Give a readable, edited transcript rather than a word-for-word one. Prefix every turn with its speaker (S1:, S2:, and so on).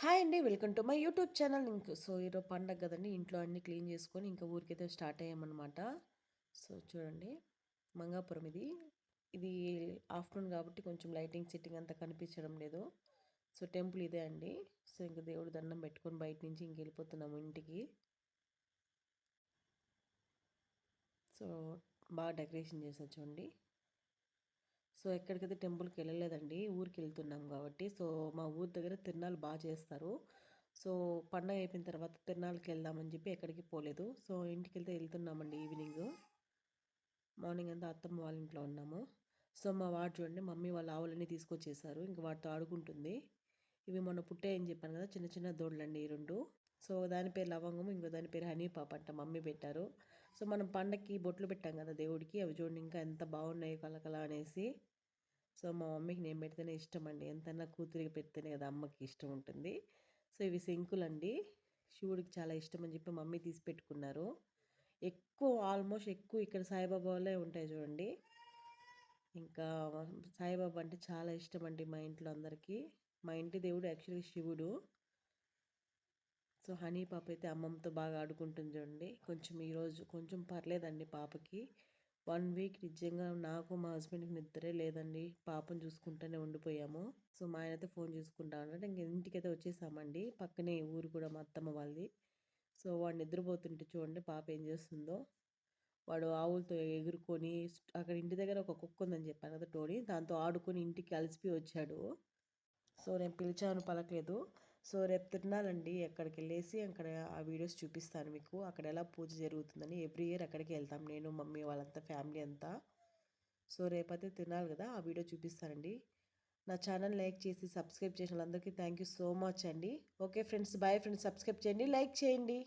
S1: Hi అండి. Welcome to my YouTube channel. ఈరోజు పండగ గదండీ! ఇంట్లో అన్నీ క్లీన్ చేసుకొని ఇంకా ఊరికైతే స్టార్ట్ అయ్యామనమాట. చూడండి, మంగాపురం ఇది. ఇది ఆఫ్టర్‌నూన్ కాబట్టి కొంచెం లైటింగ్, సెట్టింగ్ అంతా కనిపించడం లేదు. టెంపుల్ ఇదే అండి. ఇంక దేవుడి దండం పెట్టుకొని బయట నుంచి ఇంకెళ్ళిపోతున్నాము ఇంటికి. సో, బాగా డెకరేషన్ చేశారు చూడండి. ఎక్కడికైతే టెంపుల్‌కి వెళ్ళలేదండి. ఊరికెళ్తున్నాం కాబట్టి. మా ఊరు దగ్గర తిరునాళ్ళు చేస్తారు. సో, పండగ అయిపోయిన తర్వాత తిరునాళ్ళకి వెళ్దామని చెప్పి ఎక్కడికి పోలేదు. ఇంటికెళ్తే వెళ్తున్నామండి ఈవినింగు. మార్నింగ్ అంతా అత్తమ్మ వాళ్ళ ఇంట్లో ఉన్నాము. మా వాడు చూడండి, మమ్మీ వాళ్ళ ఆవులన్నీ తీసుకొచ్చేసారు. ఇంక వాటితో ఆడుకుంటుంది. ఇవి మొన్న పుట్టాయని చెప్పాను కదా! చిన్న చిన్న దూడలండి ఈ 2. దాని పేరు లవంగము, ఇంకో దాని పేరు హనీ పాప్ అంట మమ్మీ పెట్టారు. మనం పండక్కి బొట్లు పెట్టాం కదా దేవుడికి, అవి చూడండి ఇంకా ఎంత బాగున్నాయో కలకల అనేసి. మా మమ్మీకి నేను పెడితేనే ఇష్టం అండి. ఎంతన్నా కూతురికి పెడితేనే కదా అమ్మకి ఇష్టం ఉంటుంది. ఇవి శంకులండి. శివుడికి చాలా ఇష్టం అని చెప్పి మమ్మీ తీసి పెట్టుకున్నారు. ఆల్మోస్ట్ ఎక్కువ ఇక్కడ సాయిబాబా వాళ్ళే ఉంటాయి చూడండి. ఇంకా సాయిబాబా అంటే చాలా ఇష్టం అండి మా ఇంట్లో అందరికీ. మా ఇంటి దేవుడు యాక్చువల్గా శివుడు. హనీ పాప అయితే అమ్మమ్మతో బాగా ఆడుకుంటుంది చూడండి. ఈరోజు కొంచెం పర్లేదండి పాపకి. 1 వీక్ నిజంగా నాకు మా హస్బెండ్కి నిద్రే లేదండి. పాపను చూసుకుంటూనే ఉండిపోయాము. మా ఆయన అయితే ఫోన్ చూసుకుంటా ఉన్నాడు. ఇంక ఇంటికైతే వచ్చేసామండి. పక్కనే ఊరు కూడా మా అత్తమ్మ వాళ్ళది. వాడు నిద్రపోతుంటే చూడండి పాప ఏం చేస్తుందో. వాడు ఆవులతో ఎగురుకొని అక్కడ ఇంటి దగ్గర ఒక కుక్క ఉందని చెప్పాను కదా, టోనీ. దాంతో ఆడుకొని ఇంటికి అలసిపోయి వచ్చాడు. నేను పిలిచాను పలకలేదు. రేపు తిరునాళ్ళండి. అక్కడికి వెళ్ళేసి అక్కడ ఆ వీడియోస్ చూపిస్తాను మీకు. అక్కడ ఎలా పూజ జరుగుతుందని. ఎవ్రీ ఇయర్ అక్కడికి వెళ్తాం, నేను మమ్మీ వాళ్ళంతా ఫ్యామిలీ అంతా. రేపైతే తినాలి కదా, ఆ వీడియో చూపిస్తానండి. నా ఛానల్ లైక్ చేసి సబ్స్క్రైబ్ చేసిన వాళ్ళందరికీ థ్యాంక్ యూ సో మచ్ అండి. Okay friends, bye friends. Subscribe చేయండి, లైక్ చేయండి.